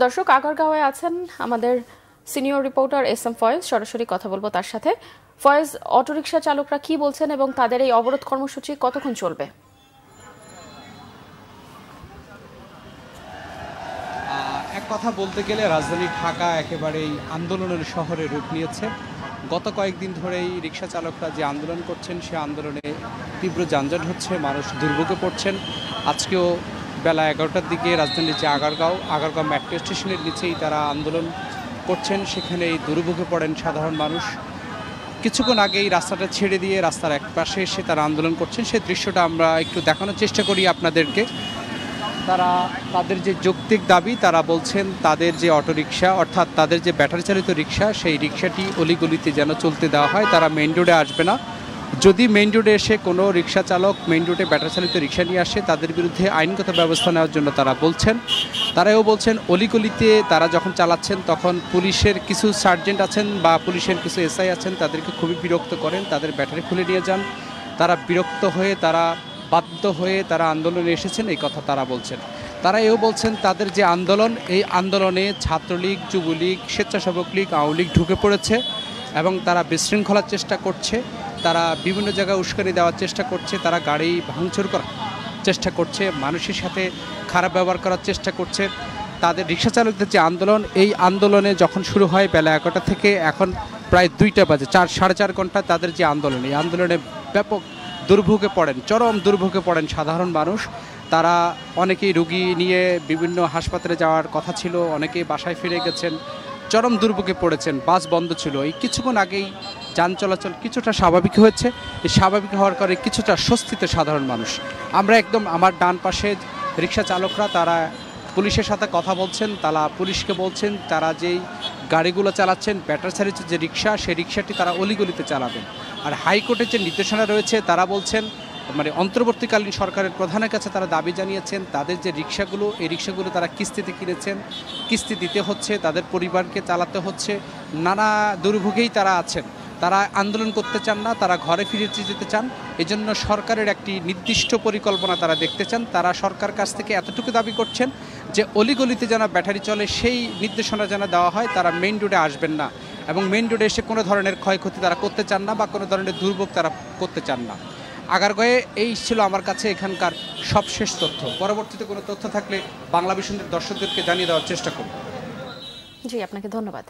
দর্শক, আগারগাঁওয়ে আছেন আমাদের senior reporter S M Foyez. সরাসরি কথা বলবো তার সাথে। ফয়েজ, অটোরিকশা চালকরা কি বলছেন এবং তাদের এই অবরোধ কর্মসূচি কতক্ষণ চলবে? এক কথা বলতে গেলে রাজধানী ঢাকা একেবারেই আন্দোলনের শহরে রূপ নিয়েছে। গত কয়েকদিন ধরেই রিক্সা চালকরা যে আন্দোলন করছেন, সে আন্দোলনে তীব্র যানজট হচ্ছে, মানুষ দুর্ভোগে পড়ছেন। আজকেও বেলা 11টার দিকে রাজধানীর যে আগারগাঁও মেট্রো স্টেশনের নিচেই তারা আন্দোলন করছেন, সেখানেই দুর্ভোগে পড়েন সাধারণ মানুষ। কিছুক্ষণ আগেই রাস্তাটা ছেড়ে দিয়ে রাস্তার এক পাশে এসে তারা আন্দোলন করছেন, সেই দৃশ্যটা আমরা একটু দেখানোর চেষ্টা করি আপনাদেরকে। তাদের যে যৌক্তিক দাবি, তারা বলছেন তাদের যে অটোরিকশা অর্থাৎ তাদের যে ব্যাটারি চালিত রিক্সা, সেই রিক্সাটি অলিগলিতে যেন চলতে দেওয়া হয়। তারা মেইন রোডে আসবে না। যদি মেইন রোডে এসে কোনো রিক্সা চালক মেইন রোডে ব্যাটারি চালিত রিক্সা নিয়ে আসে, তাদের বিরুদ্ধে আইনগত ব্যবস্থা নেওয়ার জন্য তারা বলছেন। তারাও বলছেন অলিগলিতে তারা যখন চালাচ্ছেন তখন পুলিশের কিছু সার্জেন্ট আছেন বা পুলিশের কিছু এসআই আছেন, তাদেরকে খুবই বিরক্ত করেন, তাদের ব্যাটারি খুলে নিয়ে যান। তারা বিরক্ত হয়ে বাধ্য হয়ে তারা আন্দোলনে এসেছেন, এই কথা তারা বলছেন। তারা এও বলছেন তাদের যে আন্দোলন, এই আন্দোলনে ছাত্রলীগ, যুবলীগ, স্বেচ্ছাসেবক লীগ, আওয়ামী লীগ ঢুকে পড়েছে এবং তারা বিশৃঙ্খলার চেষ্টা করছে। তারা বিভিন্ন জায়গায় উস্কানি দেওয়ার চেষ্টা করছে, তারা গাড়ি ভাঙচুর করার চেষ্টা করছে, মানুষের সাথে খারাপ ব্যবহার করার চেষ্টা করছে। তাদের রিক্সা চালকদের যে আন্দোলন, এই আন্দোলনে যখন শুরু হয় বেলা 11টা থেকে এখন প্রায় 2টা বাজে, সাড়ে 4 ঘন্টা তাদের যে আন্দোলন, এই আন্দোলনে ব্যাপক দুর্ভোগে পড়েন, চরম দুর্ভোগে পড়েন সাধারণ মানুষ। তারা অনেকেই রুগী নিয়ে বিভিন্ন হাসপাতালে যাওয়ার কথা ছিল, অনেকেই বাসায় ফিরে গেছেন, চরম দুর্ভোগে পড়েছেন। বাস বন্ধ ছিল। এই কিছুক্ষণ আগেই যান চলাচল কিছুটা স্বাভাবিক হয়েছে। এই স্বাভাবিক হওয়ার কারণে কিছুটা স্বস্তিতে সাধারণ মানুষ। আমরা একদম আমার ডান পাশে রিক্সা চালকরা তারা পুলিশের সাথে কথা বলছেন, তারা পুলিশকে বলছেন তারা যেই গাড়িগুলো চালাচ্ছেন ব্যাটারি চালিত যে রিক্সা, সেই রিক্সাটি তারা অলিগলিতে চালাবেন। আর হাইকোর্টের যে নির্দেশনা রয়েছে, তারা বলছেন অন্তর্বর্তীকালীন সরকারের প্রধানের কাছে তারা দাবি জানিয়েছেন তাদের যে রিক্সাগুলো, এই রিক্সাগুলো তারা কিস্তিতে কিনেছেন, কিস্তি দিতে হচ্ছে, তাদের পরিবারকে চালাতে হচ্ছে, নানা দুর্ভোগেই তারা আছেন। তারা আন্দোলন করতে চান না, তারা ঘরে ফিরে যেতে চান। এজন্য সরকারের একটি নির্দিষ্ট পরিকল্পনা তারা দেখতে চান। তারা সরকার কাছ থেকে এতটুকু দাবি করছেন যে অলিগলিতে যেন ব্যাটারি চলে, সেই নির্দেশনা যেন দেওয়া হয়। তারা মেইন রোডে আসবেন না এবং মেইন রোডে এসে কোনো ধরনের ক্ষয়ক্ষতি তারা করতে চান না বা কোনো ধরনের দুর্ভোগ তারা করতে চান না। আগারগাঁয়ে এই ছিল আমার কাছে এখানকার সবশেষ তথ্য। পরবর্তীতে কোনো তথ্য থাকলে বাংলা ভিশনের দর্শকদেরকে জানিয়ে দেওয়ার চেষ্টা করব। জি, আপনাকে ধন্যবাদ।